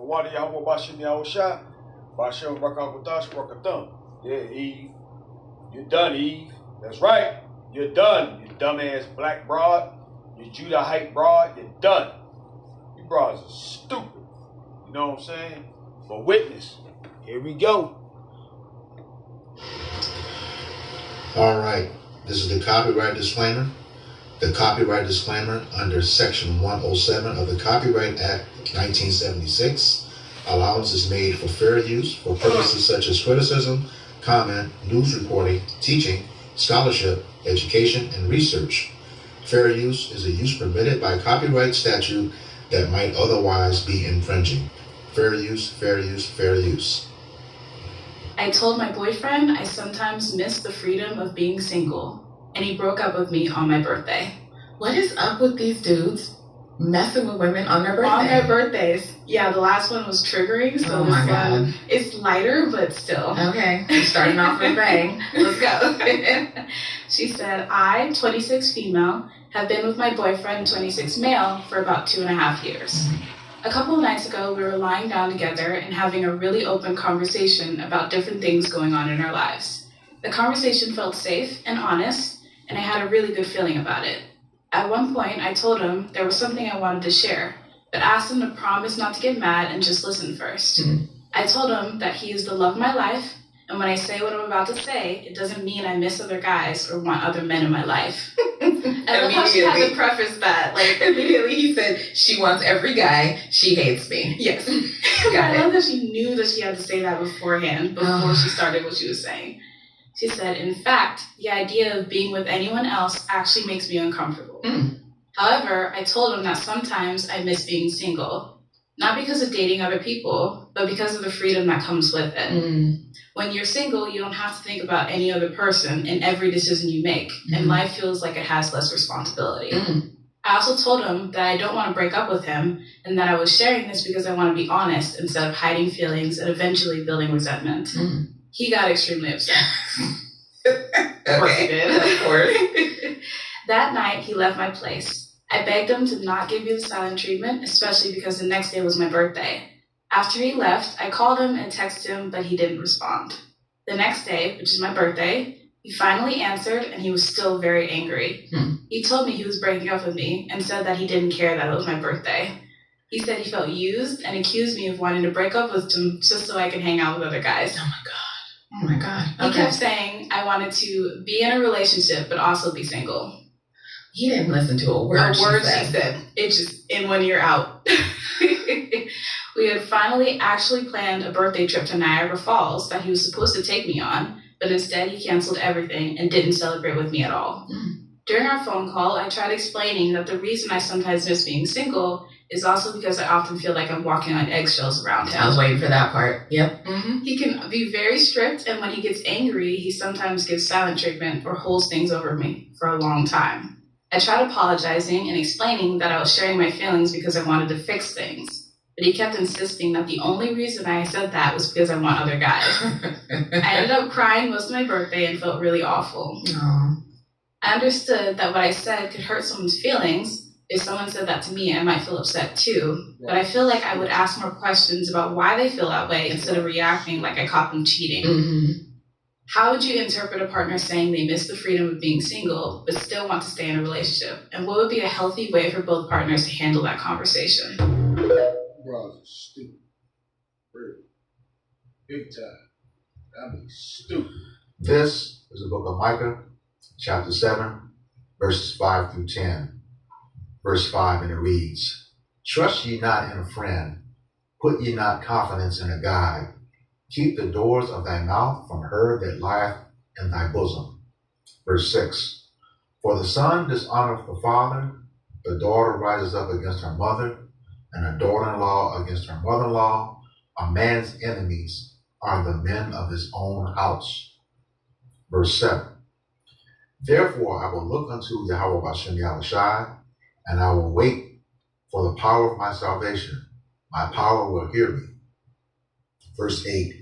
Wadi Yahweh Bashim Yahusha, Bashim Rakabutash Rakathum. Yeah, Eve. You're done, Eve. That's right. You're done, you dumbass black broad. You Judahite broad. You're done. You broads are stupid. You know what I'm saying? But witness. Here we go. All right. This is the copyright disclaimer. The copyright disclaimer under Section 107 of the Copyright Act 1976. Allowance is made for fair use for purposes such as criticism, comment, news reporting, teaching, scholarship, education, and research. Fair use is a use permitted by copyright statute that might otherwise be infringing. Fair use, fair use, fair use. I told my boyfriend I sometimes miss the freedom of being single, and he broke up with me on my birthday. What is up with these dudes messing with women on their birthday? On their birthdays. Yeah, the last one was triggering, so this one, it's lighter, but still. Okay, we're starting off with a bang. Let's go. She said, I, 26 female, have been with my boyfriend, 26 male, for about 2.5 years. A couple of nights ago, we were lying down together and having a really open conversation about different things going on in our lives. The conversation felt safe and honest, and I had a really good feeling about it. At one point, I told him there was something I wanted to share, but asked him to promise not to get mad and just listen first. I told him that he is the love of my life, and when I say what I'm about to say, it doesn't mean I miss other guys or want other men in my life. I love how she had to preface that. Like, immediately he said, she wants every guy, she hates me. Yes. I love that she knew that she had to say that beforehand, before she started what she was saying. She said, in fact, the idea of being with anyone else actually makes me uncomfortable. However, I told him that sometimes I miss being single, not because of dating other people, but because of the freedom that comes with it. When you're single, you don't have to think about any other person in every decision you make, and life feels like it has less responsibility. I also told him that I don't want to break up with him, and that I was sharing this because I want to be honest instead of hiding feelings and eventually building resentment. He got extremely upset. Of course he did. Of course. That night, he left my place. I begged him to not give me the silent treatment, especially because the next day was my birthday. After he left, I called him and texted him, but he didn't respond. The next day, which is my birthday, he finally answered, and he was still very angry. He told me he was breaking up with me and said that he didn't care that it was my birthday. He said he felt used and accused me of wanting to break up with him just so I could hang out with other guys. Oh my God. He kept saying I wanted to be in a relationship, but also be single. He didn't listen to a word she said. It just in when you're out. We had finally actually planned a birthday trip to Niagara Falls that he was supposed to take me on, but instead he canceled everything and didn't celebrate with me at all. During our phone call, I tried explaining that the reason I sometimes miss being single is also because I often feel like I'm walking on eggshells around him. I was waiting for that part. Yep. He can be very strict, and when he gets angry, he sometimes gives silent treatment or holds things over me for a long time. I tried apologizing and explaining that I was sharing my feelings because I wanted to fix things. But he kept insisting that the only reason I said that was because I want other guys. I ended up crying most of my birthday and felt really awful. I understood that what I said could hurt someone's feelings. If someone said that to me, I might feel upset too. But I feel like I would ask more questions about why they feel that way instead of reacting like I caught them cheating. How would you interpret a partner saying they miss the freedom of being single, but still want to stay in a relationship? And what would be a healthy way for both partners to handle that conversation? Bros are stupid. Really. Big time. I mean, stupid. This is the book of Micah, chapter 7, verses 5 through 10. Verse 5, and it reads, Trust ye not in a friend, put ye not confidence in a guide. Keep the doors of thy mouth from her that lieth in thy bosom. Verse 6, For the son dishonoreth the father, the daughter rises up against her mother, and a daughter-in-law against her mother-in-law. A man's enemies are the men of his own house. Verse 7, Therefore I will look unto Yahweh Bashem Yahushai, and I will wait for the power of my salvation. My power will hear me. Verse 8,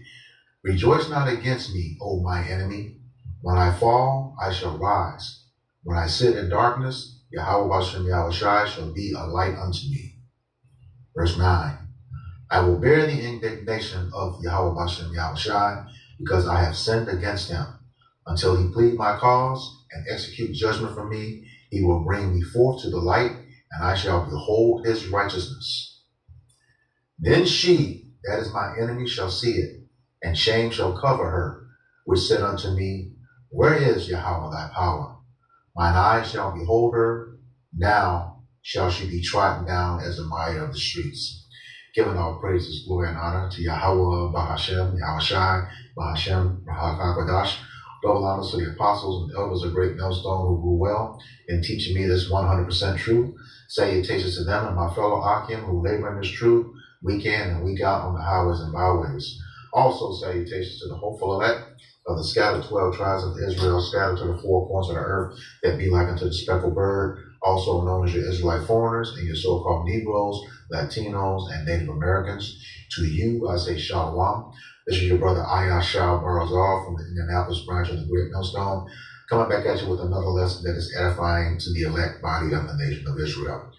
Rejoice not against me, O my enemy. When I fall, I shall rise. When I sit in darkness, Yahweh Bashem Yahushai shall be a light unto me. Verse 9, I will bear the indignation of Yahweh Bashem Yahushai, because I have sinned against him. Until he plead my cause and execute judgment for me, he will bring me forth to the light, and I shall behold his righteousness. Then she, that is my enemy, shall see it, and shame shall cover her, which said unto me, Where is Yahweh thy power? Mine eyes shall behold her. Now shall she be trodden down as the mire of the streets. Giving all praises, glory, and honor to Yahweh, Bahashem, Yahushai, Bahashem, Bakkkwordz. Double honors to the apostles and elders of Great Millstone who grew well in teaching me this 100% truth. Salutations to them and my fellow Akim who labor in this truth week in and week out on the highways and byways. Also salutations to the hopeful elect of the scattered 12 tribes of Israel, scattered to the four corners of the earth, that be like unto the speckled bird, also known as your Israelite foreigners and your so-called Negroes, Latinos, and Native Americans. To you, I say Shalom. This is your brother Ayashal Barazal from the Indianapolis branch of the Great Millstone, coming back at you with another lesson that is edifying to the elect body of the nation of Israel.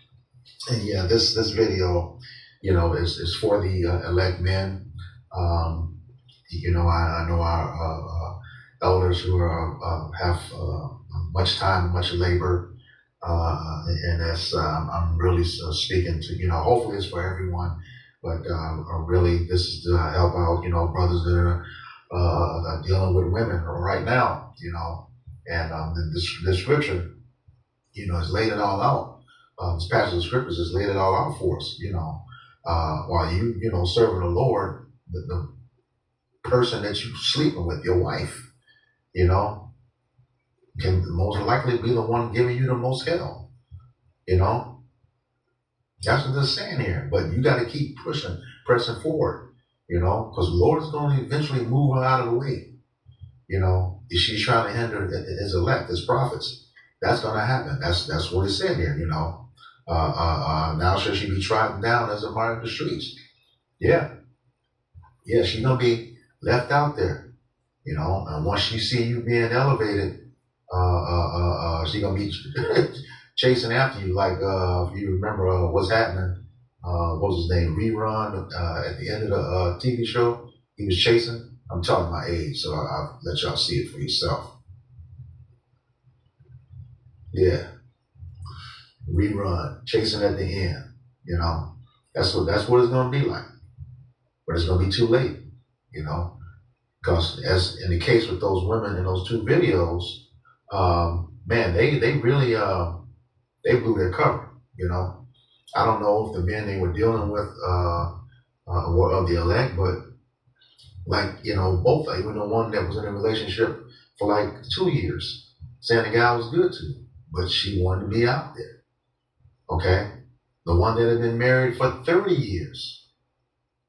And yeah, this video, is for the elect men. I know our elders who have much time, much labor, and that's I'm really speaking to, hopefully it's for everyone, but really this is to help out, brothers that are dealing with women right now, and the scripture, has laid it all out. This passage of scriptures has laid it all out for us, while you, serving the Lord, the person that you're sleeping with, your wife, can most likely be the one giving you the most hell, That's what they're saying here. But you got to keep pressing forward, because the Lord is going to eventually move her out of the way. If she's trying to hinder his elect, his prophets, that's going to happen. That's what it said here, now shall she be trodden down as a mire of the streets. Yeah, she's going to be left out there, and once she see you being elevated, she's going to be chasing after you, like if you remember what's happening, what was his name, Rerun, at the end of the TV show, he was chasing. I'm telling my age, so I'll let y'all see it for yourself. Yeah, Rerun, chasing at the end, that's what it's going to be like, but it's going to be too late, because as in the case with those women in those two videos, man, they really they blew their cover, I don't know if the men they were dealing with were of the elect, but both, even the one that was in a relationship for like 2 years, saying the guy was good to her, but she wanted to be out there. Okay? The one that had been married for 30 years,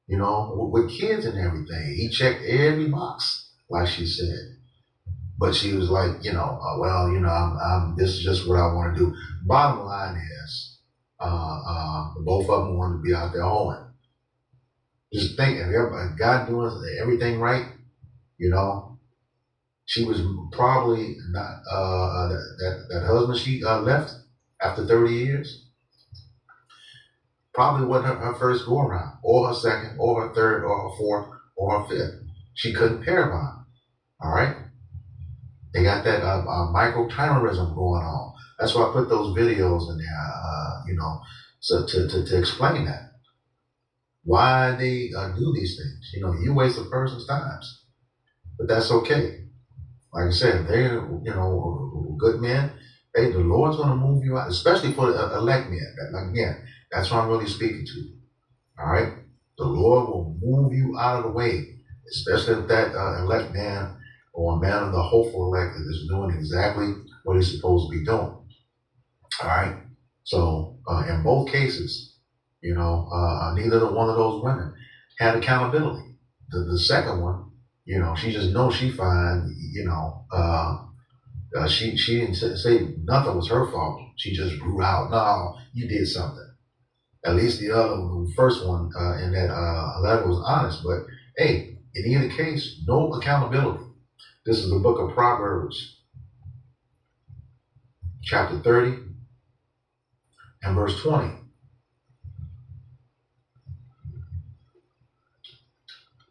with kids and everything. He checked every box, like she said. But she was like, I'm this is just what I want to do. Bottom line is, both of them wanted to be out there hoeing. Just thinking, God doing everything right, she was probably not, that husband she left after 30 years, probably wasn't her first go around, or her second, or her third, or her fourth, or her fifth. She couldn't pair bond. All right? They got that microterrorism going on. That's why I put those videos in there, so to explain that. Why they do these things. You waste a person's time. But that's okay. Like I said, if they're, good men, hey, the Lord's going to move you out, especially for the elect men. Again, that's what I'm really speaking to. All right? The Lord will move you out of the way, especially if that elect man or a man of the hopeful elect is doing exactly what he's supposed to be doing. All right? So, in both cases, neither one of those women had accountability. The second one, she just knows she fine, she didn't say nothing was her fault. She just grew out. No, you did something. At least the other one, the first one in that letter was honest. But hey, in either case, no accountability. This is the book of Proverbs, chapter 30 and verse 20.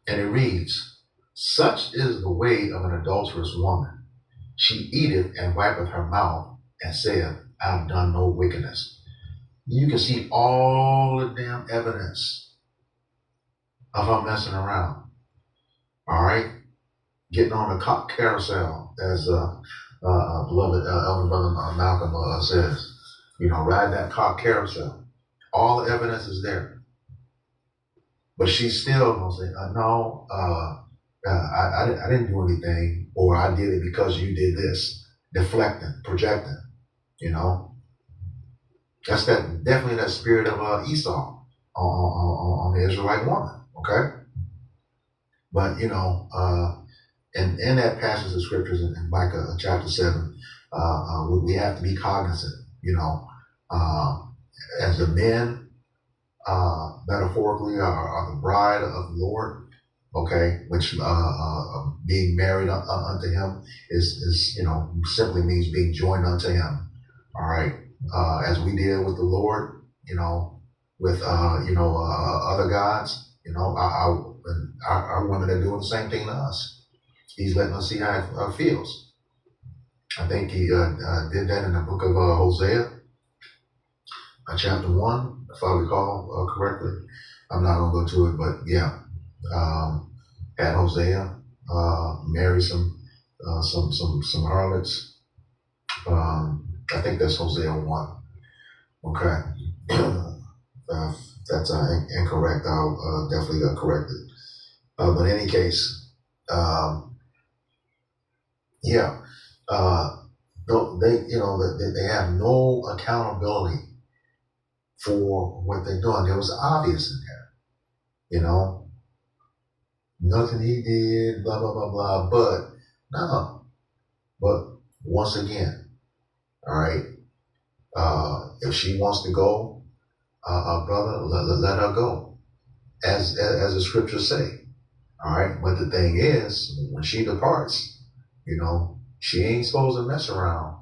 And it reads, such is the way of an adulterous woman. She eateth and wipeth her mouth and saith, I have done no wickedness. You can see all the damn evidence of her messing around. All right? Getting on the cock carousel, as beloved Elder Brother Malcolm says. You know, ride that cock carousel. All the evidence is there. But she's still going to say, no, I didn't do anything, or I did it because you did this. Deflecting, projecting, you know. That's definitely that spirit of Esau on the Israelite woman, okay? But, you know, in that passage of scriptures in Micah chapter 7, we have to be cognizant, you know, as the men, metaphorically, are the bride of the Lord, okay, which being married unto him is, you know, simply means being joined unto him, all right, as we deal with the Lord, you know, with, other gods, you know, our women are doing the same thing to us. He's letting us see how it feels. I think he did that in the book of Hosea, chapter 1, if I recall correctly. I'm not going to go to it, but yeah. Had Hosea marry some harlots. I think that's Hosea 1. Okay. That's incorrect. I'll definitely correct it. But in any case, yeah. No, they have no accountability for what they're doing. It was obvious in there, you know. Nothing he did, blah, blah, blah, blah. But, no. But, once again, all right, if she wants to go, brother, let her go. As the scriptures say. All right. But the thing is, when she departs, you know, she ain't supposed to mess around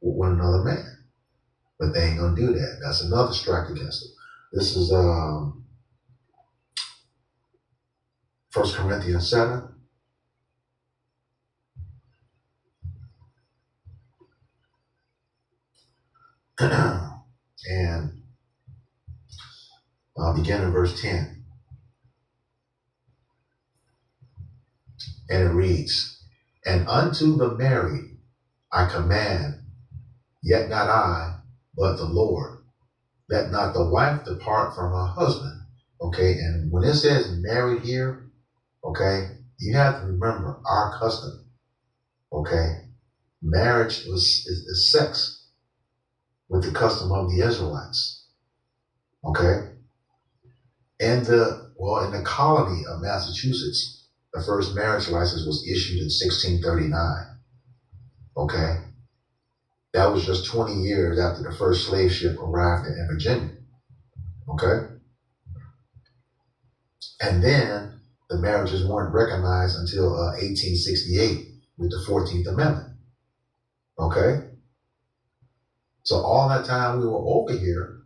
with another man. But they ain't going to do that. That's another strike against it. This is 1 Corinthians 7. And I'll begin in verse 10. And it reads, and unto the married I command, yet not I, but the Lord. Let not the wife depart from her husband. Okay, and when it says married here, okay, you have to remember our custom. Okay, marriage is sex with the custom of the Israelites. Okay, in the colony of Massachusetts, the first marriage license was issued in 1639. Okay, that was just 20 years after the first slave ship arrived in Virginia. Okay, and then the marriages weren't recognized until 1868 with the 14th Amendment. Okay? So all that time we were over here,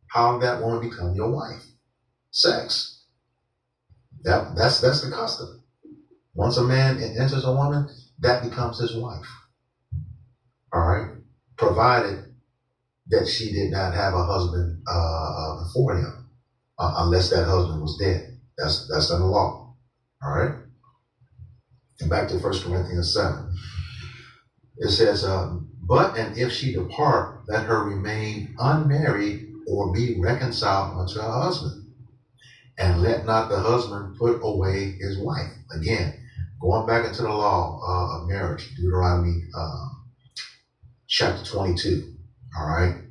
how did that woman become your wife? Sex. That's the custom. Once a man enters a woman, that becomes his wife. All right? Provided that she did not have a husband before him, unless that husband was dead. That's in the law. All right? And back to 1 Corinthians 7. It says, but and if she depart, let her remain unmarried or be reconciled unto her husband. And let not the husband put away his wife. Again, going back into the law of marriage, Deuteronomy chapter 22. All right?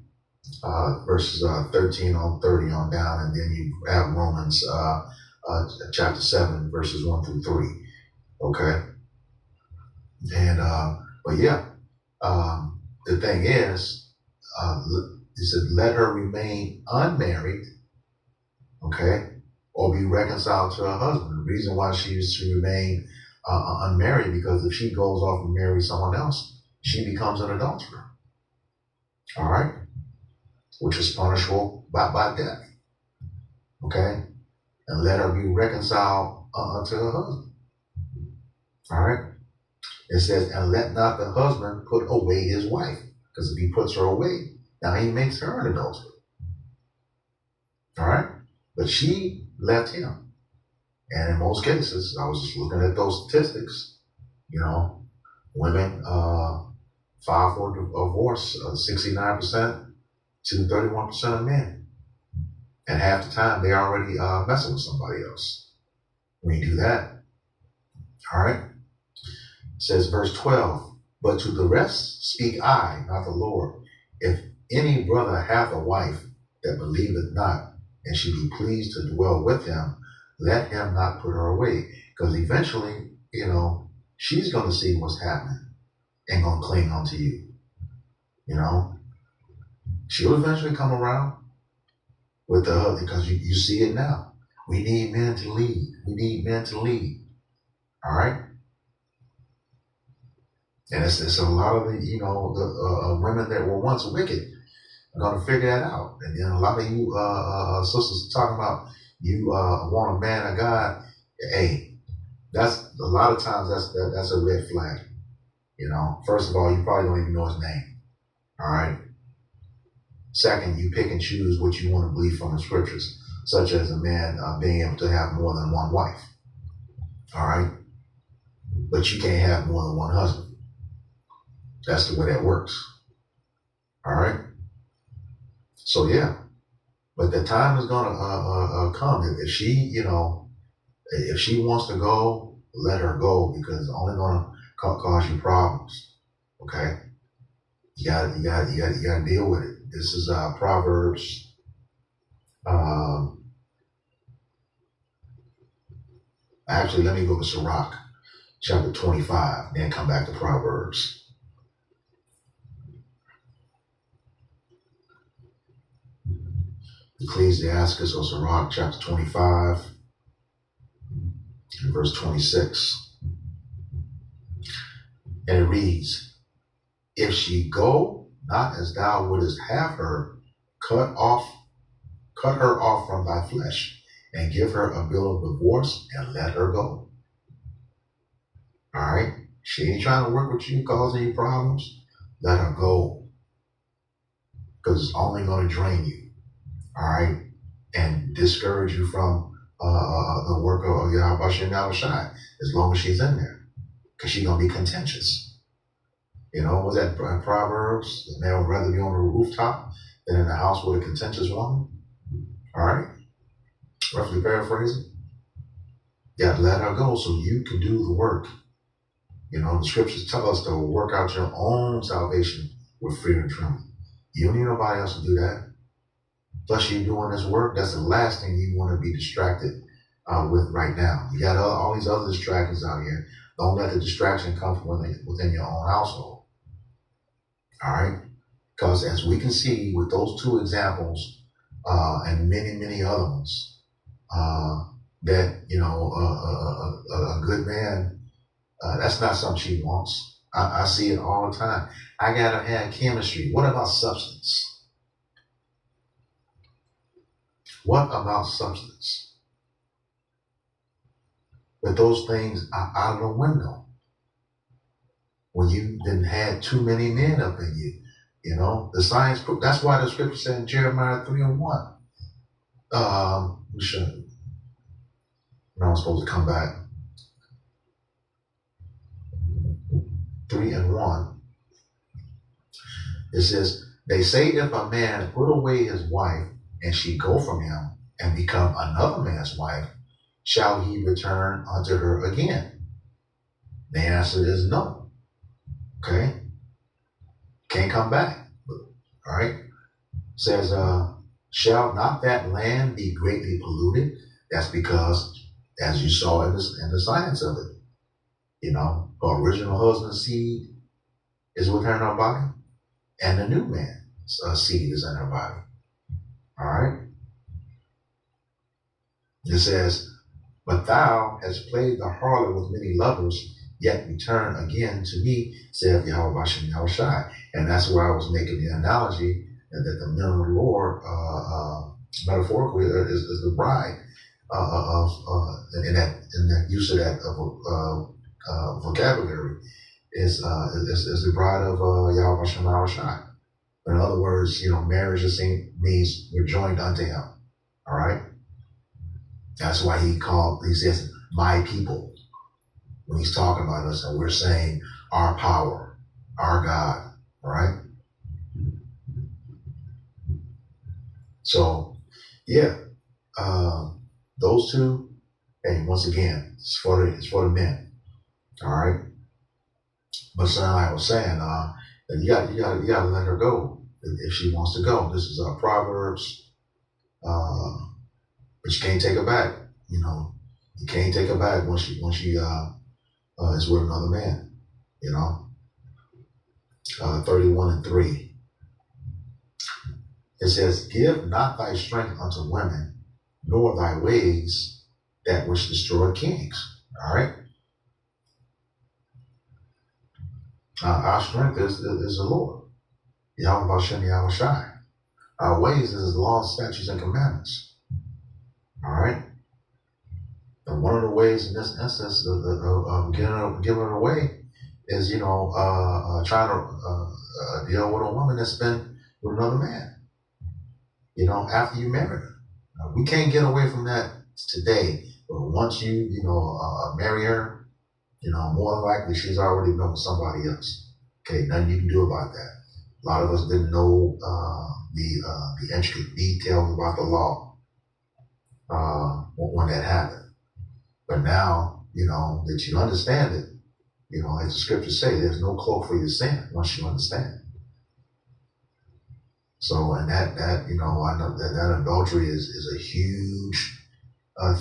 Verses 13 on 30 on down. And then you have Romans chapter 7, verses 1 through 3. Okay? And, but yeah, the thing is, it said, let her remain unmarried, okay, or be reconciled to her husband. The reason why she is to remain unmarried, because if she goes off and marries someone else, she becomes an adulterer. All right? Which is punishable by death. Okay? And let her be reconciled unto her husband. All right. It says, and let not the husband put away his wife, because if he puts her away, now he makes her an adulterer. All right. But she left him. And in most cases, I was just looking at those statistics, women file for divorce 69% to 31% of men. And half the time they're already messing with somebody else. When you do that, all right? It says verse 12, but to the rest speak I, not the Lord. If any brother hath a wife that believeth not, and she be pleased to dwell with him, let him not put her away. Because eventually, she's going to see what's happening and going to cling on to you. She'll eventually come around with the husband, because you see it now. We need men to lead. We need men to lead. All right? And it's a lot of the women that were once wicked are going to figure that out. And then a lot of you sisters talking about you want a man of God. Hey, that's a lot of times that's a red flag. First of all, you probably don't even know his name. All right. Second, you pick and choose what you want to believe from the scriptures, such as a man being able to have more than one wife. All right. But you can't have more than one husband. That's the way that works. All right. So yeah, but the time is gonna come. If she, if she wants to go, let her go, because it's only gonna cause you problems. Okay. You gotta deal with it. This is Proverbs. Actually, let me go to Sirach, chapter 25, then come back to Proverbs. Ecclesiastes or Sirach, chapter 25, and verse 26. And it reads, if she go not as thou wouldest have her, cut her off from thy flesh, and give her a bill of divorce, and let her go. All right? She ain't trying to work with you, causing you problems. Let her go. Because it's only going to drain you. All right? And discourage you from the work of Yahweh Shai, as long as she's in there. Because she's going to be contentious. Was that Proverbs? The man would rather be on the rooftop than in the house with a contentious woman. All right? Roughly paraphrasing. You got to let her go so you can do the work. The scriptures tell us to work out your own salvation with fear and trembling. You don't need nobody else to do that. Plus, you're doing this work. That's the last thing you want to be distracted with right now. You got all these other distractions out here. Don't let the distraction come from within your own household. All right? Because as we can see with those two examples and many, many other ones, that, a good man, that's not something she wants. I see it all the time. I got to have chemistry. What about substance? What about substance? But those things are out of the window. When you then had too many men up in you, the science, that's why the scripture said in Jeremiah 3:1. I'm supposed to come back. 3:1. It says, they say if a man put away his wife, and she go from him and become another man's wife, shall he return unto her again? The answer is no. Okay? Can't come back. All right? It says, shall not that land be greatly polluted? That's because, as you saw in the science of it, her original husband's seed is within her body, and the new man's seed is in her body. All right. It says, but thou hast played the harlot with many lovers, yet return again to me, saith Yahweh Shai. And that's where I was making the analogy that the men of the Lord, metaphorically, is the bride of in that use of that vocabulary is the bride of Yahweh Shem Shai. In other words, marriage just means we're joined unto him. All right? That's why he says, my people, when he's talking about us, and we're saying our power, our God. All right? So, yeah, those two, hey, once again, it's for the men. All right? But son, like I was saying, you got to let her go if she wants to go. This is Proverbs, but you can't take her back. You can't take her back once she is with another man. 31:3. It says, "Give not thy strength unto women, nor thy ways that which destroy kings." All right. Our strength is the Lord. Yahweh Hashem Yahweh Shai. Our ways is his laws, statutes, and commandments. All right. And one of the ways in this instance of giving it away is, trying to deal with a woman that's been with another man. After you marry her. We can't get away from that today. But once you, marry her, more than likely she's already been with somebody else. Okay, nothing you can do about that. A lot of us didn't know the intricate details about the law when that happened. But now, that you understand it, as the scriptures say, there's no cloak for your sin once you understand. So, and that I know that adultery is a huge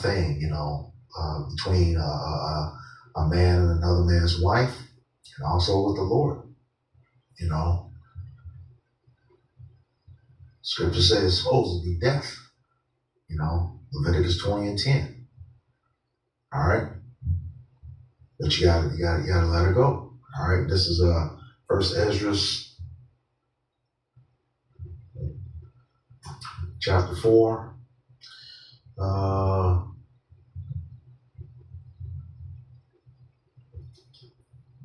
thing, between a man and another man's wife, and also with the Lord. Scripture says it's supposed to be death. Leviticus 20:10. All right, but you gotta let her go. All right, this is First Ezra chapter 4.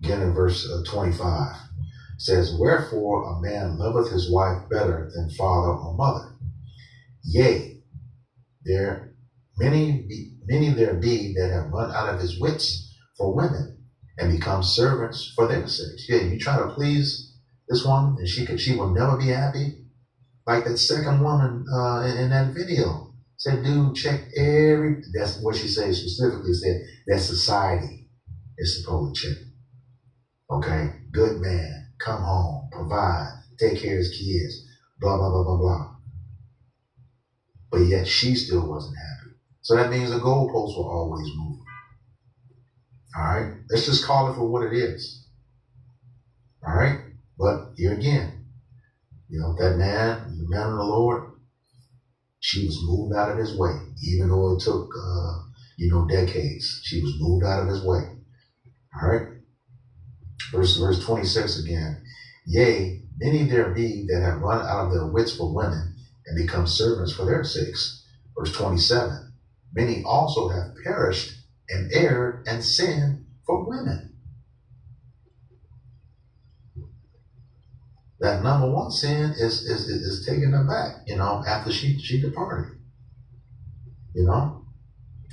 Again in verse 25. It says, "Wherefore a man loveth his wife better than father or mother. Yea, many there be that have run out of his wits for women and become servants for their sakes." Yeah, you try to please this woman and she will never be happy. Like that second woman in that video said, dude, check that's what she said specifically, said that society is supposed to check. Okay, good man, come home, provide, take care of his kids, blah, blah, blah, blah, blah. But yet she still wasn't happy. So that means the goalposts were always moving. All right, let's just call it for what it is. All right, but here again, that man, the man of the Lord, she was moved out of his way, even though it took, decades. She was moved out of his way. All right. Verse 26 again. "Yea, many there be that have run out of their wits for women and become servants for their sakes." Verse 27. "Many also have perished and erred and sinned for women." That number one sin is taking her back, after she departed.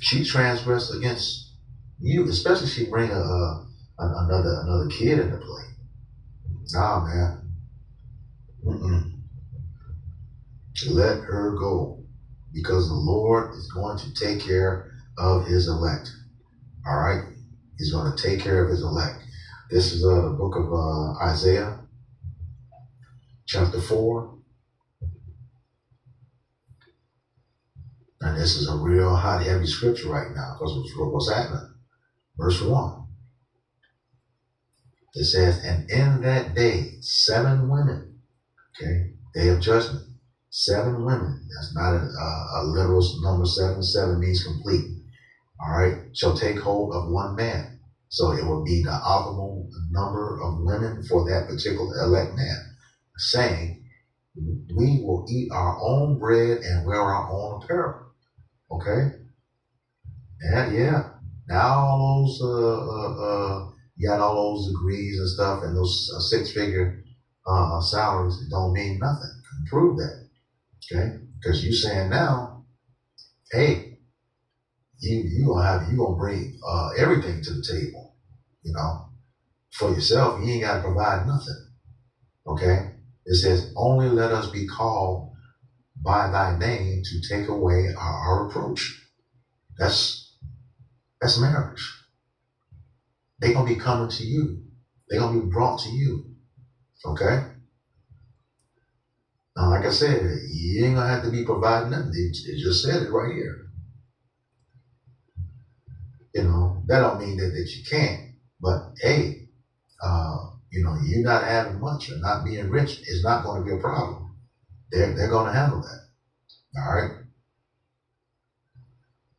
She transgressed against you, especially she bring another kid into play. Nah, man. Let her go, because the Lord is going to take care of his elect. All right? He's going to take care of his elect. This is the book of Isaiah, chapter 4. And this is a real hot, heavy scripture right now, because what's happening. Verse 1. It says, "And in that day, 7 women," okay, day of judgment, 7 women, that's not a literal number 7, 7 means complete, all right, "shall take hold of one man." So it will be the optimal number of women for that particular elect man, saying, "We will eat our own bread and wear our own apparel," okay? And yeah, now all those you got all those degrees and stuff and those six-figure salaries, it don't mean nothing. Can prove that, okay? Because you saying now, hey, you gonna bring everything to the table, for yourself. You ain't got to provide nothing, okay? It says, only let us be called by thy name to take away our reproach. That's marriage. They're going to be coming to you. They're going to be brought to you. Okay? Now, like I said, you ain't going to have to be providing nothing. It just said it right here. That don't mean that you can't. But, hey, you not having much or not being rich is not going to be a problem. They're going to handle that. All right?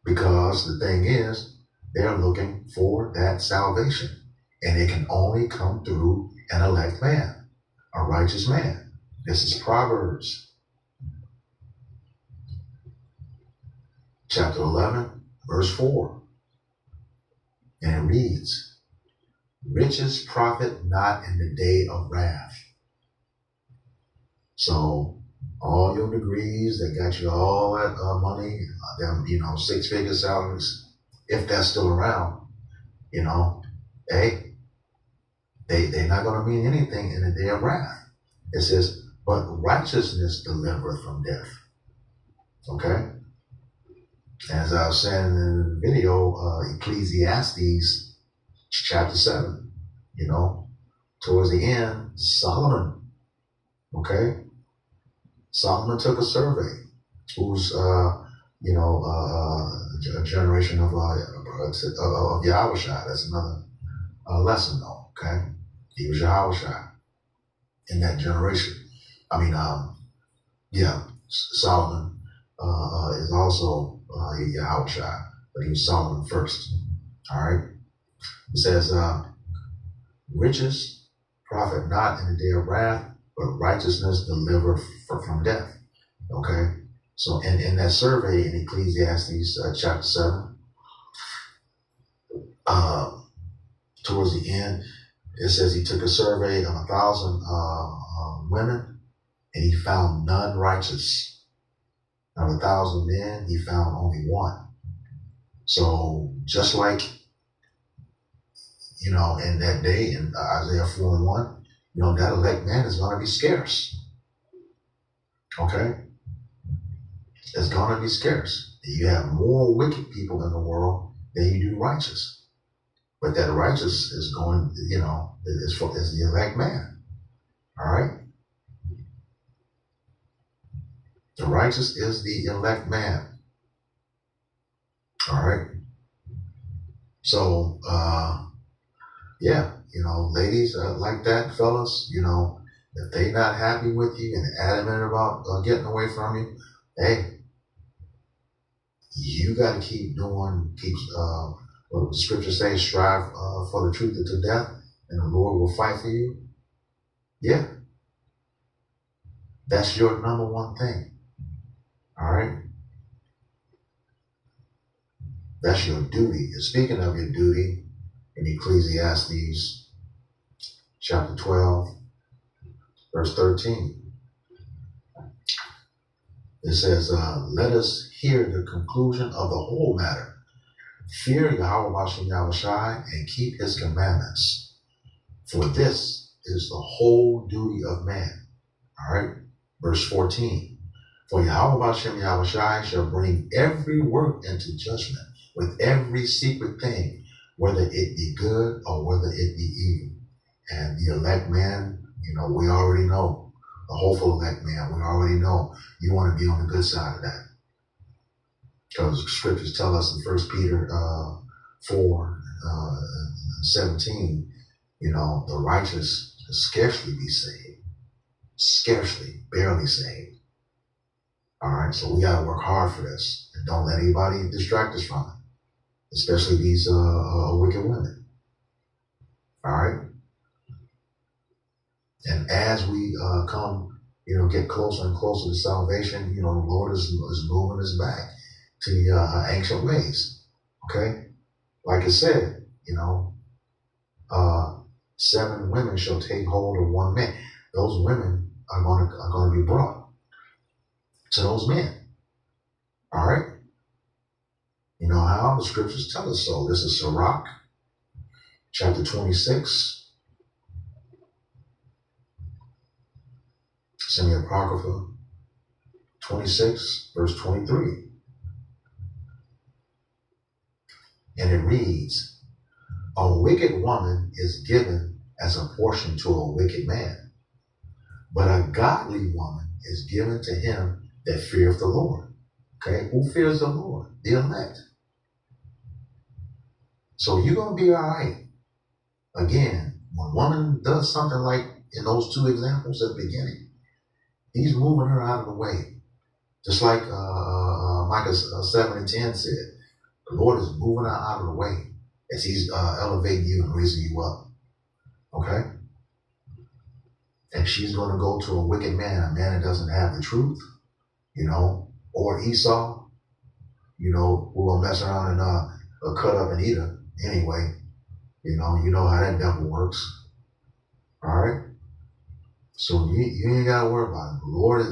Because the thing is, they're looking for that salvation. And it can only come through an elect man, a righteous man. This is Proverbs chapter 11, verse 4. And it reads, riches profit not in the day of wrath. So all your degrees that got you all that money, them, six-figure salaries, if that's still around, hey, they're not going to mean anything in the day of wrath. It says, but righteousness delivereth from death. Okay? As I was saying in the video, Ecclesiastes chapter 7, towards the end, Solomon, okay? Solomon took a survey, who's, a generation of Yahushua. That's another lesson, though, okay? He was Yahushua in that generation. Solomon is also Yahushua, but he was Solomon first. All right? It says, riches profit not in the day of wrath, but righteousness deliver from death. Okay? So in that survey in Ecclesiastes chapter 7, towards the end, it says he took a survey of 1,000 women, and he found none righteous. Out of 1,000 men, he found only one. So just like, in that day in Isaiah 4:1, that elect man is going to be scarce. Okay? It's going to be scarce. You have more wicked people in the world than you do righteous. But that righteous is going, is the elect man. All right? The righteous is the elect man. All right? So, ladies like that, fellas, if they not happy with you and adamant about getting away from you, hey, you got to keep what the scripture says, strive for the truth to death, and the Lord will fight for you. Yeah. That's your number one thing. All right? That's your duty. And speaking of your duty, in Ecclesiastes chapter 12, verse 13, it says, let us hear the conclusion of the whole matter. Fear Yahweh Yahushai and keep his commandments, for this is the whole duty of man. All right? Verse 14, for Yahweh Yahushai shall bring every work into judgment with every secret thing, whether it be good or whether it be evil. And the elect man, we already know. The hopeful elect man, we already know. You want to be on the good side of that. Because the scriptures tell us in 1 Peter 4:17, the righteous will scarcely be saved. Scarcely, barely saved. All right, so we got to work hard for this. And don't let anybody distract us from it, especially these wicked women. All right? And as we come, get closer and closer to salvation, the Lord is moving us back to the ancient ways. Okay? Like I said, 7 women shall take hold of one man. Those women are going to be brought to those men. All right? You know how? The scriptures tell us so. This is Sirach, chapter 26, Semi-Apocrypha 26, verse 23. And it reads, a wicked woman is given as a portion to a wicked man, but a godly woman is given to him that feareth the Lord. Okay? Who fears the Lord? The elect. So you're going to be all right. Again, when a woman does something like in those 2 examples at the beginning, he's moving her out of the way. Just like Micah 7:10 said, the Lord is moving her out of the way as he's elevating you and raising you up. Okay? And she's going to go to a wicked man, a man that doesn't have the truth, or Esau, who will mess around and cut up and eat her anyway. You know how that devil works. All right? So you ain't got to worry about it. The Lord,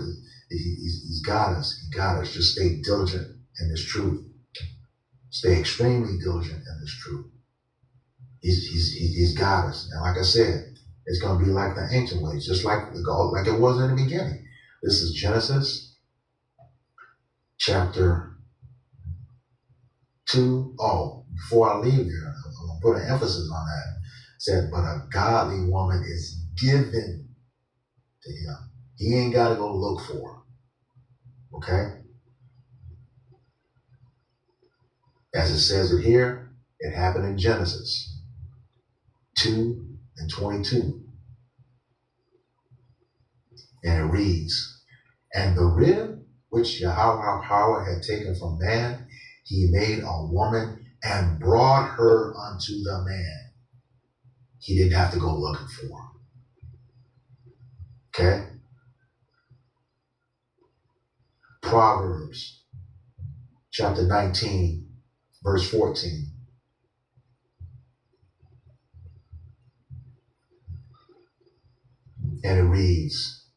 he's got us. He got us. Just stay diligent in this truth. Stay extremely diligent in this truth. He's got us. And like I said, it's going to be like the ancient ways, just like it was in the beginning. This is Genesis chapter 2. Oh, before I leave here, I'm going to put an emphasis on that. It said, but a godly woman is given to him. He ain't got to go look for her. Okay? As it says it here, it happened in Genesis 2:22. And it reads, and the rib which Yahweh power had taken from man, he made a woman and brought her unto the man. He didn't have to go looking for her. Okay? Proverbs chapter 19, verse 14. And it reads,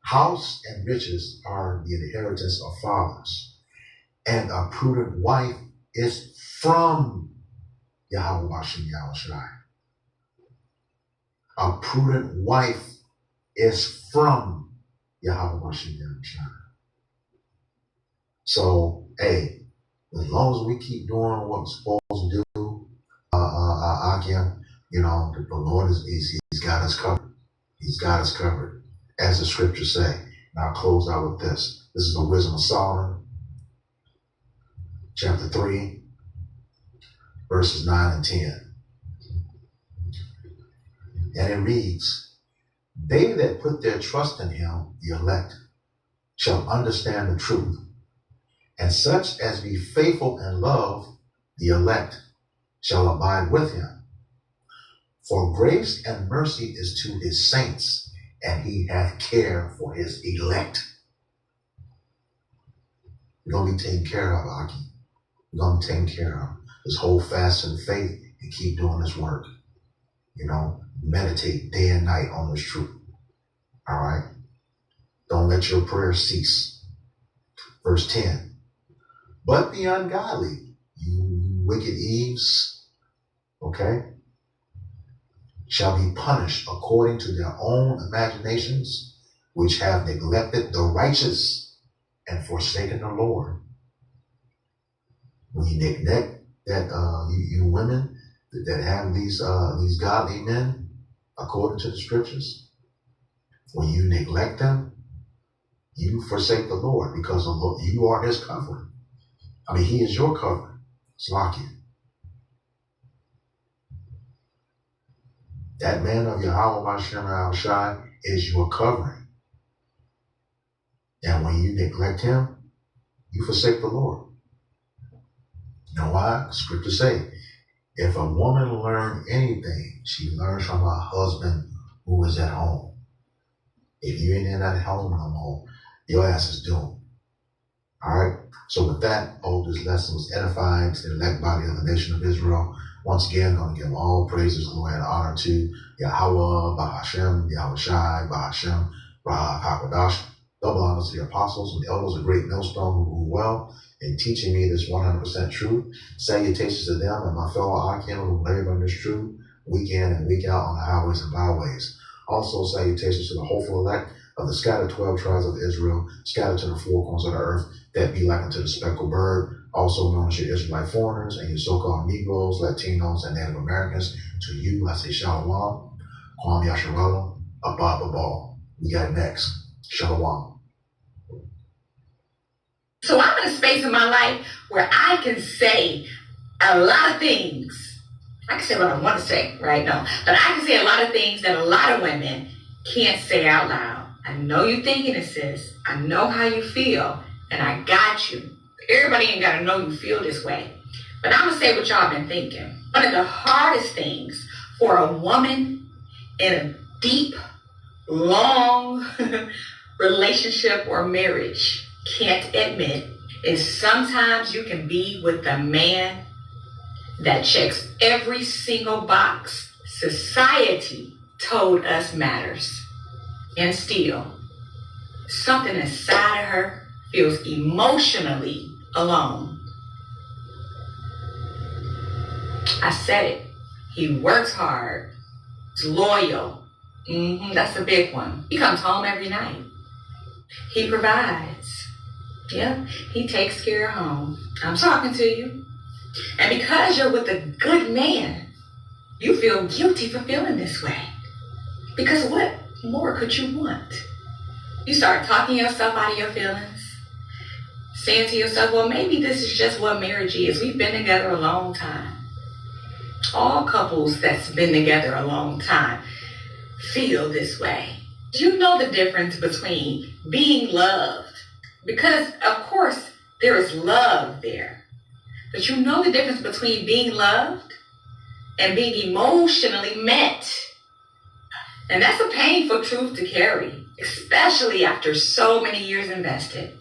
house and riches are the inheritance of fathers, and a prudent wife is from Yahweh Hashem Yahushai. A prudent wife is from Yahweh Hashem Yahushai. So, hey, as long as we keep doing what we're supposed to do, Akim, the Lord he's got us covered. He's got us covered, as the scriptures say. And I'll close out with this. This is the Wisdom of Solomon, chapter 3, verses 9 and 10. And it reads, they that put their trust in him, the elect, shall understand the truth. And such as be faithful in love, the elect, shall abide with him. For grace and mercy is to his saints, and he hath care for his elect. You're going to be taken care of, Aki. You're going to be taken care of. Just hold fast in faith and keep doing this work. Meditate day and night on this truth. All right? Don't let your prayers cease. Verse 10. But the ungodly, you wicked Eves, okay, shall be punished according to their own imaginations, which have neglected the righteous and forsaken the Lord. When you neglect that, you women that have these godly men, according to the scriptures, when you neglect them, you forsake the Lord, because the Lord, you are his covering. He is your covering. Slakia. That man of Yahweh Hashem Yahushai is your covering. And when you neglect him, you forsake the Lord. You know why? Scriptures say, if a woman learn anything, she learns from her husband who is at home. If you ain't in that home no more, your ass is doomed. All right. So with that, this lesson was edifying to the elect body of the nation of Israel. Once again, going to give all praises, glory, and honor to Yahweh, Bahashem, Yahushai, Bahashem, Bakkkwordz. Double honors to the apostles and the elders of Great Millstone who rule well in teaching me this 100% truth. Salutations to them and my fellow Akim who labor in this truth week in and week out on the highways and byways. Also, salutations to the hopeful elect of the scattered 12 tribes of Israel, scattered to the four corners of the earth, that be like unto the speckled bird, also known as your Israelite foreigners and your so-called Negroes, Latinos, and Native Americans. To you, I say Shalom, Kwam Yasharallah, Abba Babal. We got next. Shalom. So I'm in a space in my life where I can say a lot of things. I can say what I want to say right now, but I can say a lot of things that a lot of women can't say out loud. I know you're thinking it, sis. I know how you feel, and I got you. Everybody ain't got to know you feel this way. But I'm going to say what y'all been thinking. One of the hardest things for a woman in a deep, long relationship or marriage can't admit is sometimes you can be with a man that checks every single box society told us matters. And still, something inside of her feels emotionally alone. I said it. He works hard. He's loyal. That's a big one. He comes home every night. He provides. Yeah, he takes care of home. I'm talking to you. And because you're with a good man, you feel guilty for feeling this way. Because what more could you want? You start talking yourself out of your feelings, saying to yourself, well, maybe this is just what marriage is. We've been together a long time. All couples that's been together a long time feel this way. You know the difference between being loved, because of course there is love there, but you know the difference between being loved and being emotionally met. And that's a painful truth to carry, especially after so many years invested.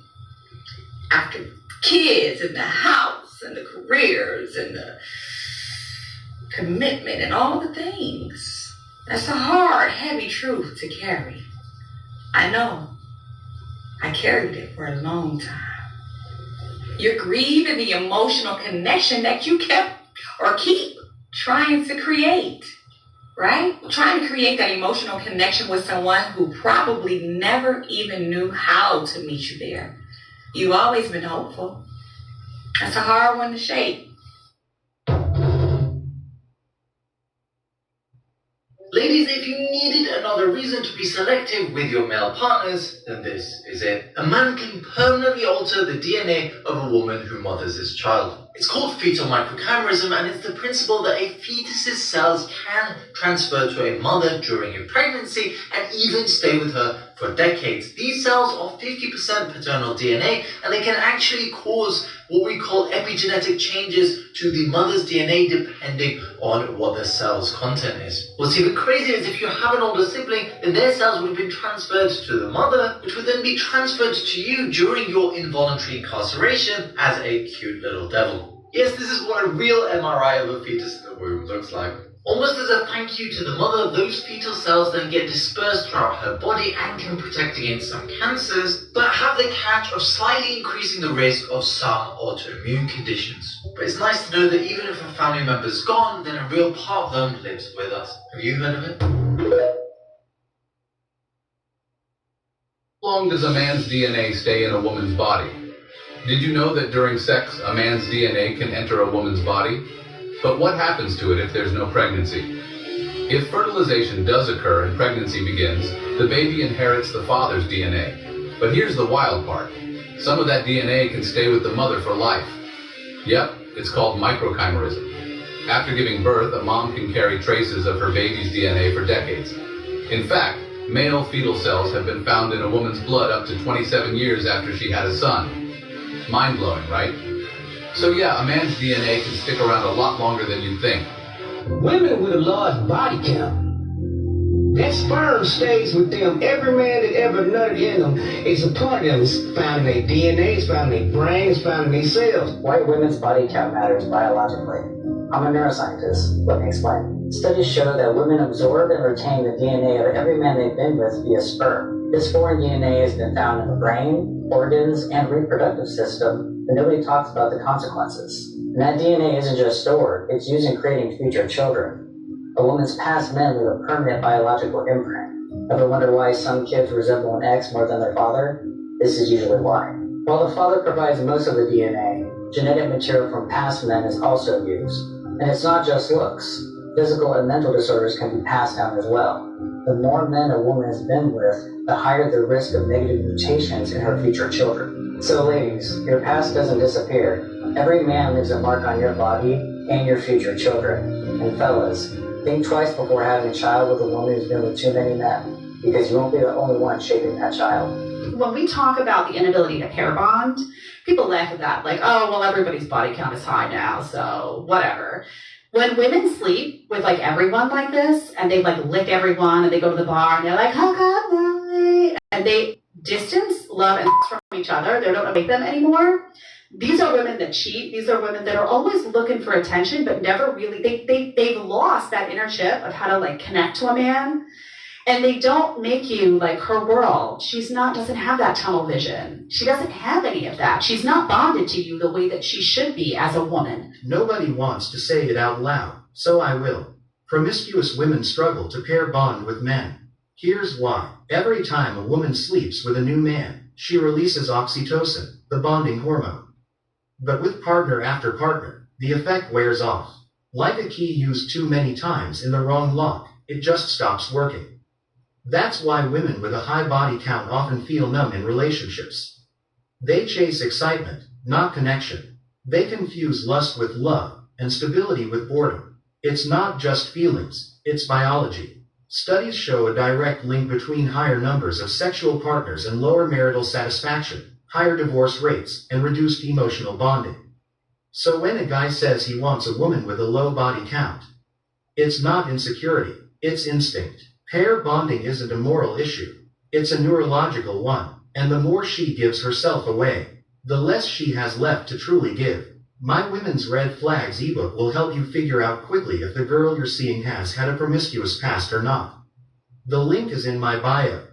After kids and the house and the careers and the commitment and all the things. That's a hard, heavy truth to carry. I know. I carried it for a long time. You're grieving the emotional connection that you kept or keep trying to create. Right? Trying to create that emotional connection with someone who probably never even knew how to meet you there. You've always been hopeful. That's a hard one to shake. Ladies, if you needed another reason to be selective with your male partners, then this is it. A man can permanently alter the DNA of a woman who mothers his child. It's called fetal microchimerism, and it's the principle that a fetus's cells can transfer to a mother during a pregnancy and even stay with her for decades. These cells are 50% paternal DNA, and they can actually cause what we call epigenetic changes to the mother's DNA depending on what the cell's content is. What's even crazier is if you have an older sibling, then their cells would have been transferred to the mother, which would then be transferred to you during your involuntary incarceration as a cute little devil. Yes, this is what a real MRI of a fetus in the womb looks like. Almost as a thank you to the mother, those fetal cells then get dispersed throughout her body and can protect against some cancers, but have the catch of slightly increasing the risk of some autoimmune conditions. But it's nice to know that even if a family member's gone, then a real part of them lives with us. Have you heard of it? How long does a man's DNA stay in a woman's body? Did you know that during sex, a man's DNA can enter a woman's body? But what happens to it if there's no pregnancy? If fertilization does occur and pregnancy begins, the baby inherits the father's DNA. But here's the wild part. Some of that DNA can stay with the mother for life. Yep, it's called microchimerism. After giving birth, a mom can carry traces of her baby's DNA for decades. In fact, male fetal cells have been found in a woman's blood up to 27 years after she had a son. Mind-blowing, right? So yeah, a man's DNA can stick around a lot longer than you'd think. Women with a large body count That sperm stays with them. Every man that ever nutted in them is a part of them. It's found in their DNA, it's found in their brain, it's found in their cells. White women's body count matters biologically. I'm a neuroscientist. Let me explain. Studies show that women absorb and retain the DNA of every man they've been with via sperm. This foreign DNA has been found in the brain, organs, and reproductive system, but nobody talks about the consequences. And that DNA isn't just stored, it's used in creating future children. A woman's past men leave a permanent biological imprint. Ever wonder why some kids resemble an ex more than their father? This is usually why. While the father provides most of the DNA, genetic material from past men is also used. And it's not just looks. Physical and mental disorders can be passed down as well. The more men a woman has been with, the higher the risk of negative mutations in her future children. So ladies, your past doesn't disappear. Every man leaves a mark on your body and your future children. And fellas, think twice before having a child with a woman who's been with too many men, because you won't be the only one shaping that child. When we talk about the inability to pair bond, people laugh at that, like, oh, well, everybody's body count is high now, so whatever. When women sleep with, like, everyone like this, and they, like, lick everyone, and they go to the bar, and they're like, hug up, boy, and they distance love and from each other, they don't make them anymore. These are women that cheat. These are women that are always looking for attention, but never really, they've lost that inner chip of how to, like, connect to a man. And they don't make you like her world. Doesn't have that tunnel vision. She doesn't have any of that. She's not bonded to you the way that she should be as a woman. Nobody wants to say it out loud, so I will. Promiscuous women struggle to pair bond with men. Here's why. Every time a woman sleeps with a new man, she releases oxytocin, the bonding hormone. But with partner after partner, the effect wears off. Like a key used too many times in the wrong lock, it just stops working. That's why women with a high body count often feel numb in relationships. They chase excitement, not connection. They confuse lust with love and stability with boredom. It's not just feelings, it's biology. Studies show a direct link between higher numbers of sexual partners and lower marital satisfaction, higher divorce rates, and reduced emotional bonding. So when a guy says he wants a woman with a low body count, it's not insecurity, it's instinct. Pair bonding isn't a moral issue, it's a neurological one, and the more she gives herself away, the less she has left to truly give. My Women's Red Flags ebook will help you figure out quickly if the girl you're seeing has had a promiscuous past or not. The link is in my bio.